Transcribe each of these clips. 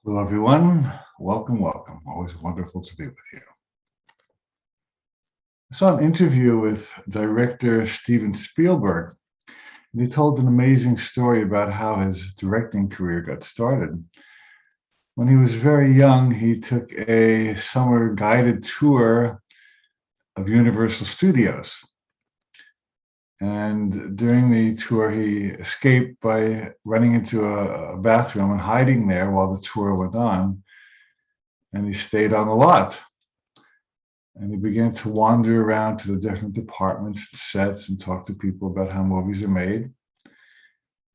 Hello, everyone. Welcome, welcome. Always wonderful to be with you. I saw an interview with director Steven Spielberg, and he told an amazing story about how his directing career got started. When he was very young, he took a summer guided tour of Universal Studios. And during the tour, he escaped by running into a bathroom and hiding there while the tour went on. And he stayed on the lot. And he began to wander around to the different departments and sets and talk to people about how movies are made.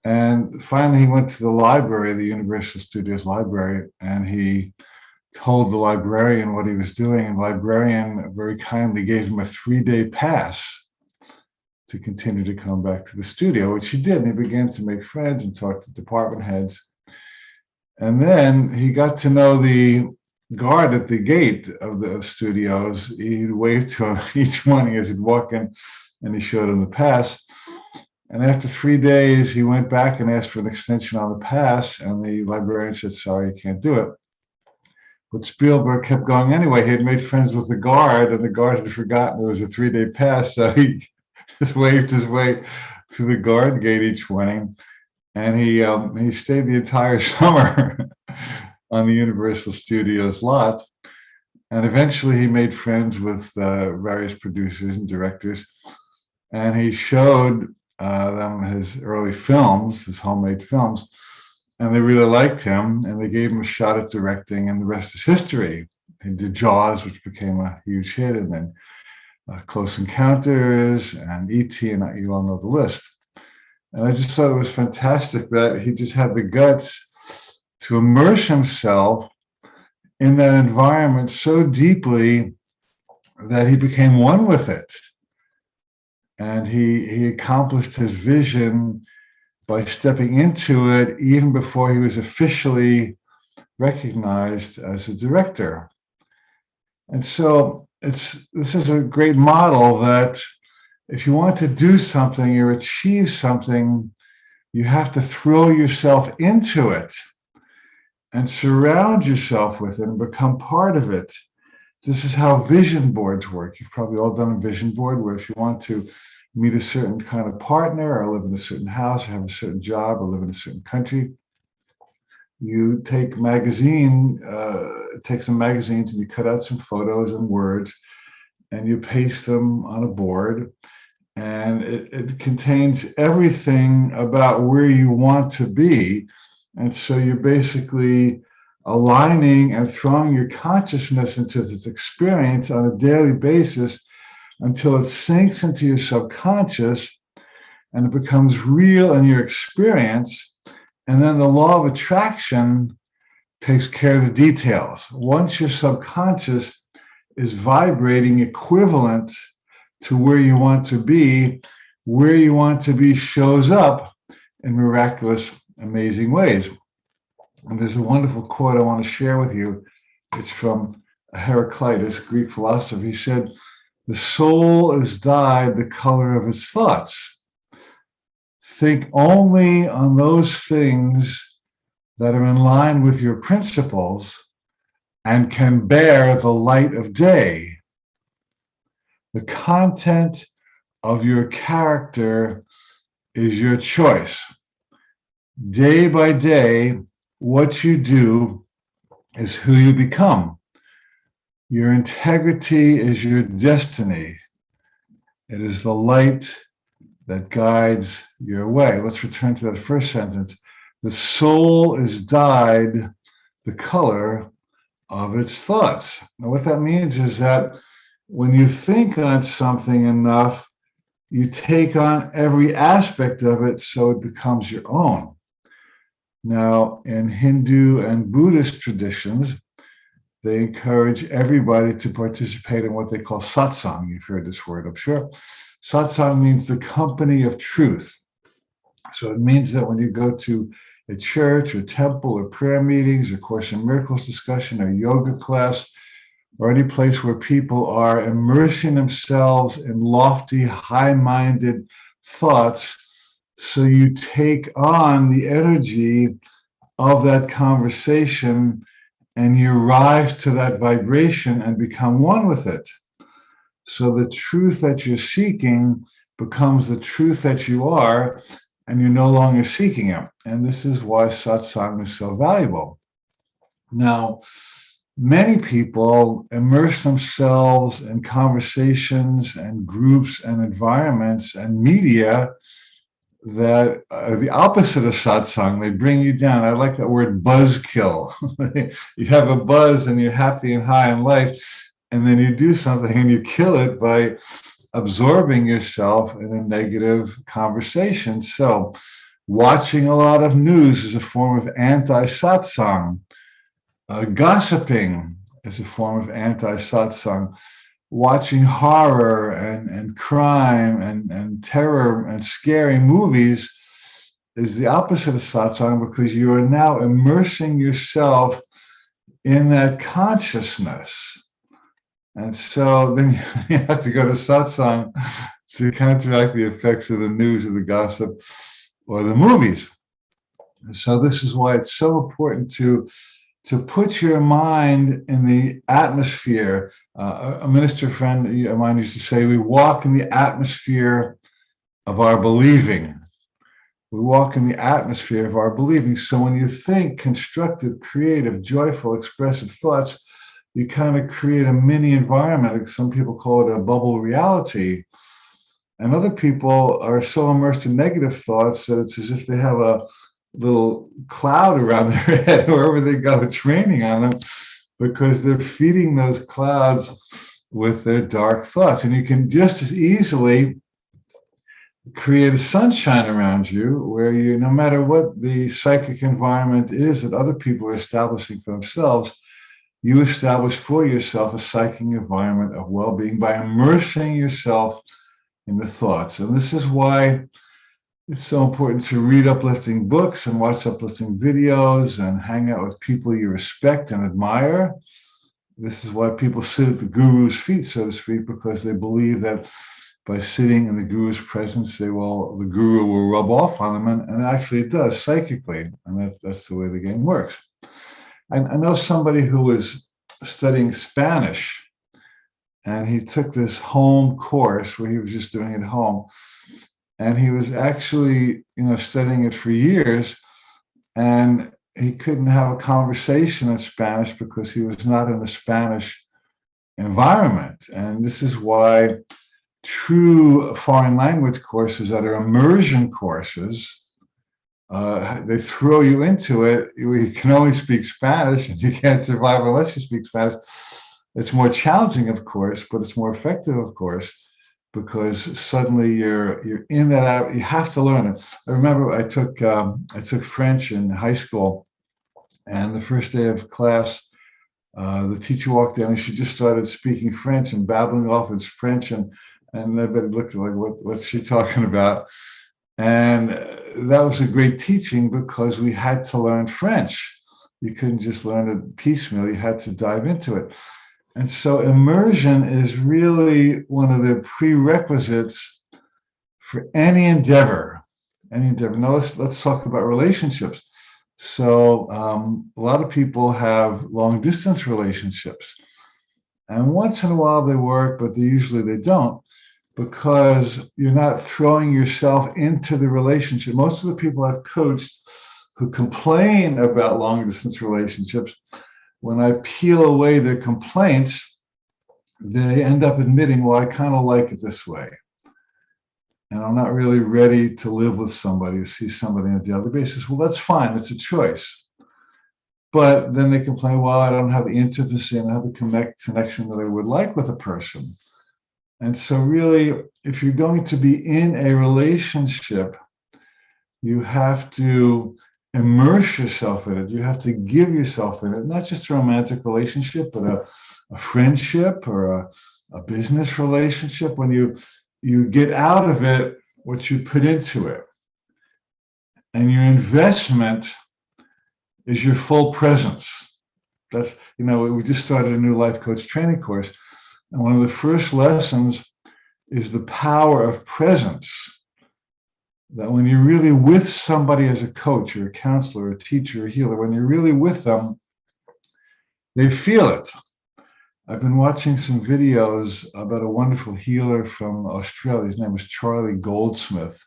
And finally, he went to the library, the Universal Studios library, and he told the librarian what he was doing. And the librarian very kindly gave him a 3-day pass to continue to come back to the studio, which he did. And he began to make friends and talk to department heads. And then he got to know the guard at the gate of the studios. He'd wave to him each morning as he'd walk in, and he showed him the pass. And after 3 days, he went back and asked for an extension on the pass, and the librarian said, "Sorry, you can't do it." But Spielberg kept going anyway. He had made friends with the guard, and the guard had forgotten it was a 3-day pass, so he just waved his way to the guard gate each morning, and he stayed the entire summer on the Universal Studios lot. And eventually he made friends with various producers and directors. And he showed them his early films, his homemade films. And they really liked him. And they gave him a shot at directing. And the rest is history. He did Jaws, which became a huge hit. And then Close Encounters and E.T. And you all know the list. And I just thought it was fantastic that he just had the guts to immerse himself in that environment so deeply that he became one with it. And he accomplished his vision by stepping into it even before he was officially recognized as a director. And so this is a great model that if you want to do something or achieve something, you have to throw yourself into it and surround yourself with it and become part of it. This is how vision boards work. You've probably all done a vision board where if you want to meet a certain kind of partner or live in a certain house or have a certain job or live in a certain country, you take some magazines and you cut out some photos and words and you paste them on a board. And it contains everything about where you want to be. And so you're basically aligning and throwing your consciousness into this experience on a daily basis until it sinks into your subconscious and it becomes real in your experience. And then the law of attraction takes care of the details. Once your subconscious is vibrating equivalent to where you want to be, where you want to be shows up in miraculous, amazing ways. And there's a wonderful quote I want to share with you. It's from Heraclitus, Greek philosopher. He said, "The soul is dyed the color of its thoughts. Think only on those things that are in line with your principles and can bear the light of day. The content of your character is your choice. Day by day, what you do is who you become. Your integrity is your destiny. It is the light that guides your way." Let's return to that first sentence. The soul is dyed the color of its thoughts. Now, what that means is that when you think on something enough, you take on every aspect of it so it becomes your own. Now, in Hindu and Buddhist traditions, they encourage everybody to participate in what they call satsang. You've heard this word, I'm sure. Satsang means the company of truth. So it means that when you go to a church or temple or prayer meetings or Course in Miracles discussion or yoga class, or any place where people are immersing themselves in lofty, high-minded thoughts, so you take on the energy of that conversation, and you rise to that vibration and become one with it. So the truth that you're seeking becomes the truth that you are, and you're no longer seeking it. And this is why satsang is so valuable. Now, many people immerse themselves in conversations and groups and environments and media that are the opposite of satsang. They bring you down. I like that word buzzkill. You have a buzz and you're happy and high in life, and then you do something and you kill it by absorbing yourself in a negative conversation. So watching a lot of news is a form of anti-satsang. Gossiping is a form of anti-satsang. Watching horror and crime and terror and scary movies is the opposite of satsang, because you are now immersing yourself in that consciousness. And so then you have to go to satsang to counteract the effects of the news or the gossip or the movies. And so this is why it's so important to put your mind in the atmosphere. A minister friend of mine used to say, we walk in the atmosphere of our believing. We walk in the atmosphere of our believing. So when you think constructive, creative, joyful, expressive thoughts, you kind of create a mini environment. Some people call it a bubble reality. And other people are so immersed in negative thoughts that it's as if they have a little cloud around their head. Wherever they go, it's raining on them, because they're feeding those clouds with their dark thoughts. And you can just as easily create a sunshine around you, where you, no matter what the psychic environment is that other people are establishing for themselves, you establish for yourself a psychic environment of well-being by immersing yourself in the thoughts. And this is why it's so important to read uplifting books and watch uplifting videos and hang out with people you respect and admire. This is why people sit at the guru's feet, so to speak, because they believe that by sitting in the guru's presence, the guru will rub off on them, and actually it does psychically, and that's the way the game works. I know somebody who was studying Spanish, and he took this home course where he was just doing it at home. And he was actually, studying it for years, and he couldn't have a conversation in Spanish because he was not in a Spanish environment. And this is why true foreign language courses that are immersion courses, they throw you into it. You can only speak Spanish, and you can't survive unless you speak Spanish. It's more challenging, of course, but it's more effective, of course, because suddenly you're in that. You have to learn it. I remember I took French in high school, and the first day of class, the teacher walked in and she just started speaking French and babbling off in French, and everybody looked like, what's she talking about? And that was a great teaching, because we had to learn French. You couldn't just learn it piecemeal. You had to dive into it. And so immersion is really one of the prerequisites for any endeavor. Now let's talk about relationships. So a lot of people have long distance relationships, and once in a while they work, but usually they don't, because you're not throwing yourself into the relationship. Most of the people I've coached who complain about long distance relationships, when I peel away their complaints, they end up admitting, well, I kind of like it this way. And I'm not really ready to live with somebody, or see somebody on a daily basis. Well, that's fine. It's a choice. But then they complain, well, I don't have the intimacy and I have the connection that I would like with a person. And so really, if you're going to be in a relationship, you have to immerse yourself in it. You have to give yourself in it, not just a romantic relationship, but a friendship or a business relationship. When you get out of it what you put into it, and your investment is your full presence. That's, we just started a new life coach training course, and one of the first lessons is the power of presence. that when you're really with somebody as a coach or a counselor or a teacher or a healer, when you're really with them, they feel it. I've been watching some videos about a wonderful healer from Australia. His name is Charlie Goldsmith.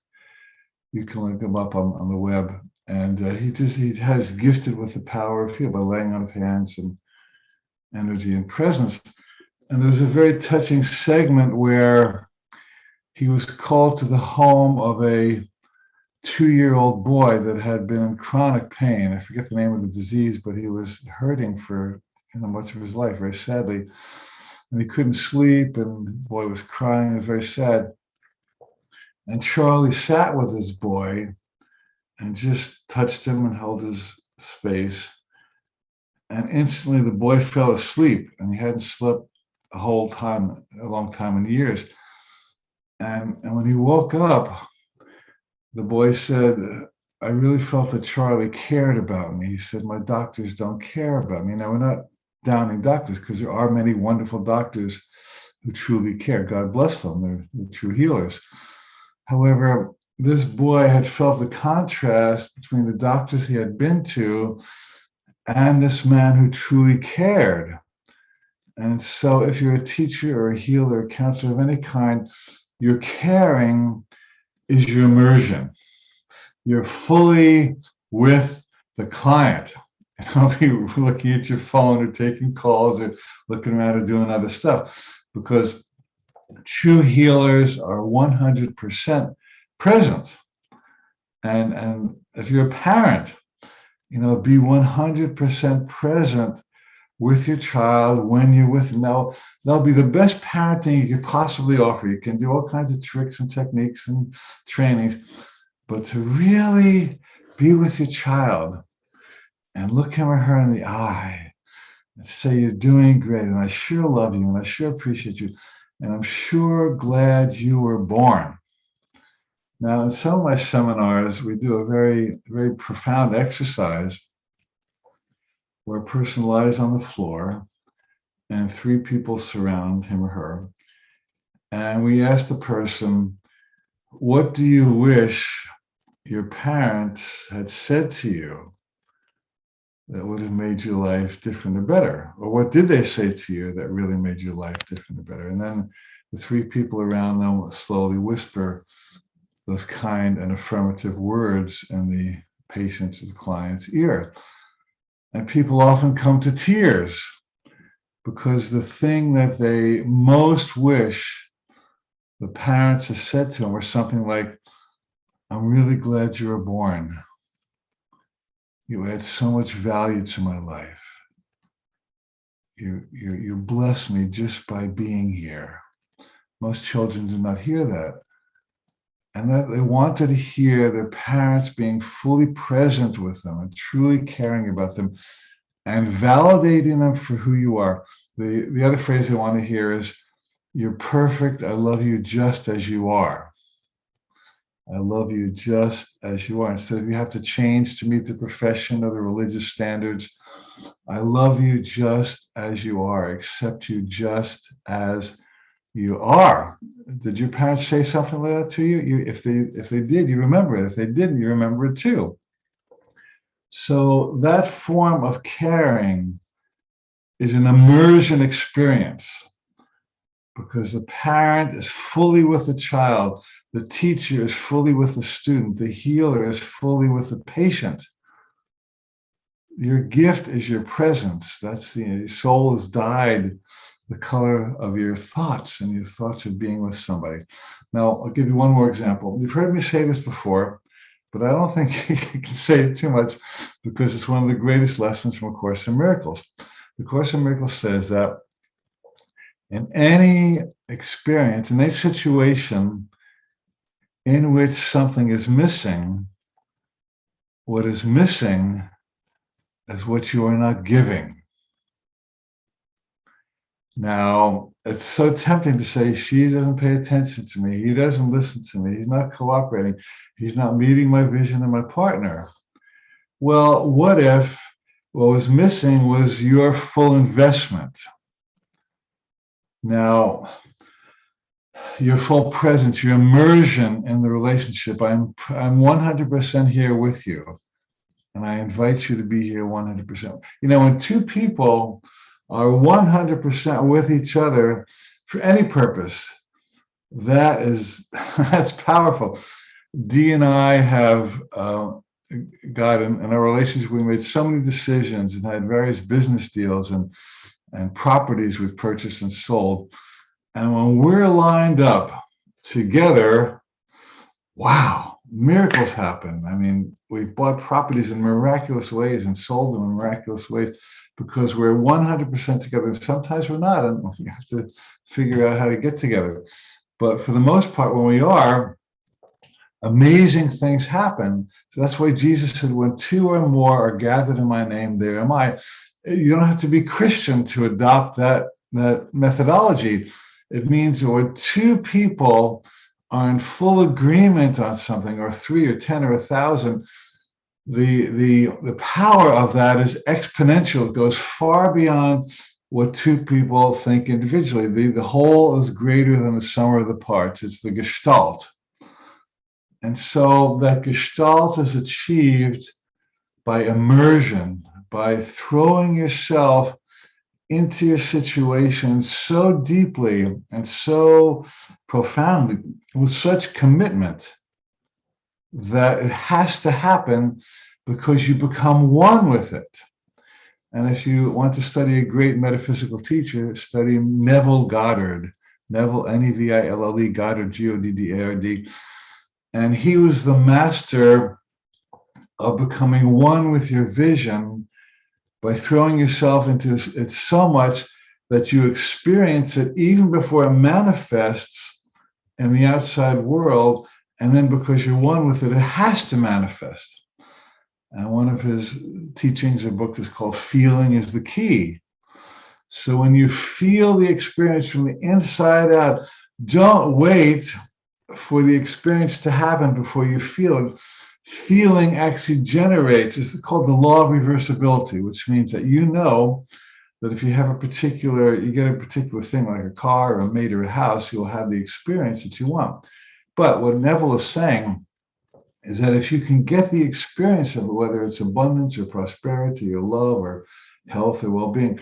You can look him up on the web. And he has gifted with the power of heal by laying on of hands and energy and presence. And there's a very touching segment where he was called to the home of a 2-year-old boy that had been in chronic pain. I forget the name of the disease, but he was hurting for much of his life, very sadly. And he couldn't sleep, and the boy was crying. It was very sad. And Charlie sat with his boy and just touched him and held his space. And instantly the boy fell asleep, and he hadn't slept a long time in years. And when he woke up, the boy said, I really felt that Charlie cared about me. He said, my doctors don't care about me. Now, we're not downing doctors, because there are many wonderful doctors who truly care. God bless them. They're true healers. However, this boy had felt the contrast between the doctors he had been to and this man who truly cared. And so if you're a teacher or a healer or a counselor of any kind, your caring is your immersion. You're fully with the client. Don't be looking at your phone or taking calls or looking around or doing other stuff, because true healers are 100% present. And if you're a parent, be 100% present with your child when you're with them. Now, that'll be the best parenting you could possibly offer. You can do all kinds of tricks and techniques and trainings, but to really be with your child and look him or her in the eye and say, you're doing great, and I sure love you, and I sure appreciate you, and I'm sure glad you were born. Now, in some of my seminars, we do a very, very profound exercise where a person lies on the floor and 3 people surround him or her. And we ask the person, what do you wish your parents had said to you that would have made your life different or better? Or what did they say to you that really made your life different or better? And then the 3 people around them slowly whisper those kind and affirmative words in the patient's or the client's ear. And people often come to tears, because the thing that they most wish the parents have said to them was something like, I'm really glad you were born. You add so much value to my life. You bless me just by being here. Most children do not hear that. And that they wanted to hear their parents being fully present with them and truly caring about them and validating them for who you are. The other phrase they want to hear is, you're perfect. I love you just as you are. I love you just as you are. Instead of you have to change to meet the profession or the religious standards, I love you just as you are. Accept you just as you are. Did your parents say something like that to you? If they did, you remember it. If they didn't, you remember it too. So that form of caring is an immersion experience, because the parent is fully with the child, the teacher is fully with the student, the healer is fully with the patient. Your gift is your presence. That's your soul is dyed the color of your thoughts, and your thoughts are being with somebody. Now, I'll give you one more example. You've heard me say this before, but I don't think you can say it too much, because it's one of the greatest lessons from A Course in Miracles. The Course in Miracles says that in any experience, in any situation in which something is missing, what is missing is what you are not giving. Now, it's so tempting to say, she doesn't pay attention to me, he doesn't listen to me, he's not cooperating, he's not meeting my vision and my partner. Well, what if what was missing was your full investment? Now, your full presence, your immersion in the relationship. I'm 100% here with you. And I invite you to be here 100%. When two people are 100% with each other for any purpose, that's powerful. Dee and I have got in our relationship, we made so many decisions and had various business deals and properties we've purchased and sold. And when we're lined up together, wow, miracles happen. I mean, we've bought properties in miraculous ways and sold them in miraculous ways because we're 100% together. And sometimes we're not, and we have to figure out how to get together. But for the most part, when we are, amazing things happen. So that's why Jesus said, when two or more are gathered in my name, there am I. You don't have to be Christian to adopt that methodology. It means that when two people are in full agreement on something, or 3 or 10 or 1,000, the power of that is exponential. It goes far beyond what two people think individually. The whole is greater than the sum of the parts. It's the gestalt. And so that gestalt is achieved by immersion, by throwing yourself into your situation so deeply and so profoundly, with such commitment, that it has to happen because you become one with it. And if you want to study a great metaphysical teacher, study Neville Goddard. Neville, N-E-V-I-L-L-E, Goddard, G-O-D-D-A-R-D. And he was the master of becoming one with your vision by throwing yourself into it so much that you experience it even before it manifests in the outside world. And then because you're one with it, it has to manifest. And one of his teachings or book is called Feeling is the Key. So when you feel the experience from the inside out, don't wait for the experience to happen before you feel it. Feeling actually generates, it's called the law of reversibility, which means that that if you have you get a particular thing like a car or a mate or a house, you'll have the experience that you want. But what Neville is saying is that if you can get the experience of it, whether it's abundance or prosperity or love or health or well-being,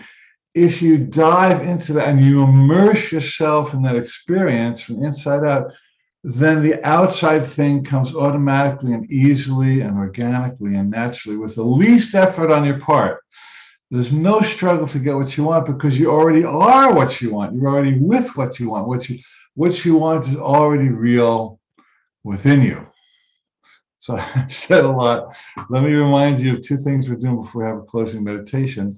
if you dive into that and you immerse yourself in that experience from inside out, then the outside thing comes automatically and easily and organically and naturally with the least effort on your part. There's no struggle to get what you want because you already are what you want. You're already with what you want. What you want is already real within you. So I said a lot. Let me remind you of two things we're doing before we have a closing meditation.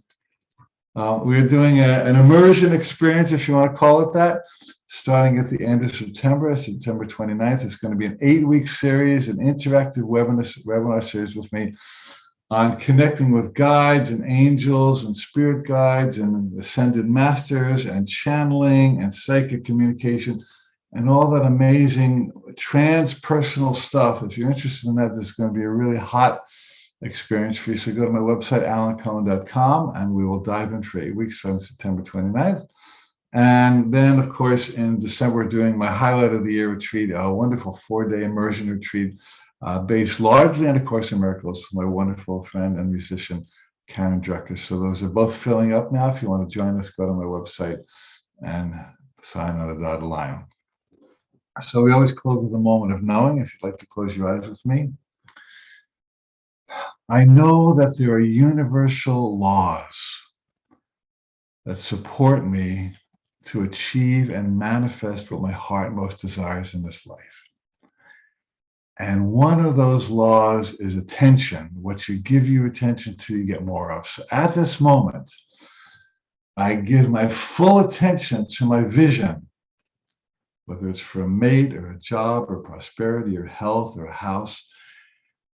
We're doing an immersion experience, if you want to call it that, starting at the end of September 29th. It's going to be an 8-week series, an interactive webinar series with me on connecting with guides and angels and spirit guides and ascended masters and channeling and psychic communication and all that amazing transpersonal stuff. If you're interested in that, this is going to be a really hot experience for you. So go to my website, alancohen.com, and we will dive in for 8 weeks on September 29th. And then, of course, in December, we're doing my highlight of the year retreat, a wonderful 4-day immersion retreat based largely on A Course in Miracles from my wonderful friend and musician, Karen Drucker. So those are both filling up now. If you want to join us, go to my website and sign on a dotted line. So we always close with a moment of knowing. If you'd like to close your eyes with me. I know that there are universal laws that support me to achieve and manifest what my heart most desires in this life. And one of those laws is attention. What you give your attention to, you get more of. So at this moment, I give my full attention to my vision, whether it's for a mate or a job or prosperity or health or a house.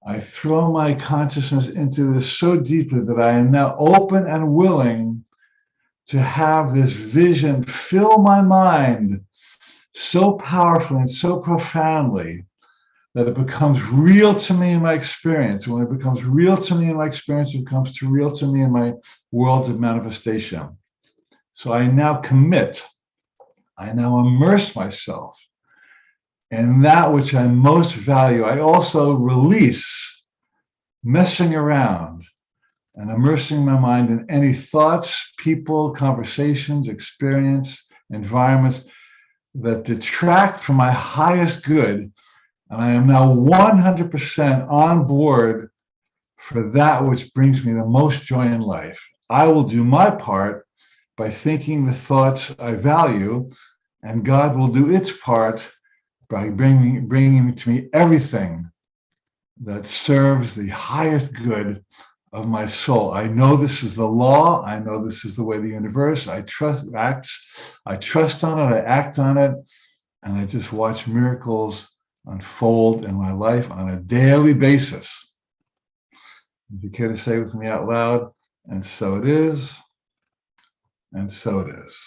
I throw my consciousness into this so deeply that I am now open and willing to have this vision fill my mind so powerfully and so profoundly that it becomes real to me in my experience. When it becomes real to me in my experience, it becomes real to me in my world of manifestation. So I now commit, I now immerse myself and that which I most value. I also release messing around and immersing my mind in any thoughts, people, conversations, experience, environments that detract from my highest good. And I am now 100% on board for that which brings me the most joy in life. I will do my part by thinking the thoughts I value, and God will do its part by bringing to me everything that serves the highest good of my soul. I know this is the law. I know this is the way the universe. I trust on it. I act on it, and I just watch miracles unfold in my life on a daily basis. If you care to say with me out loud, and so it is, and so it is.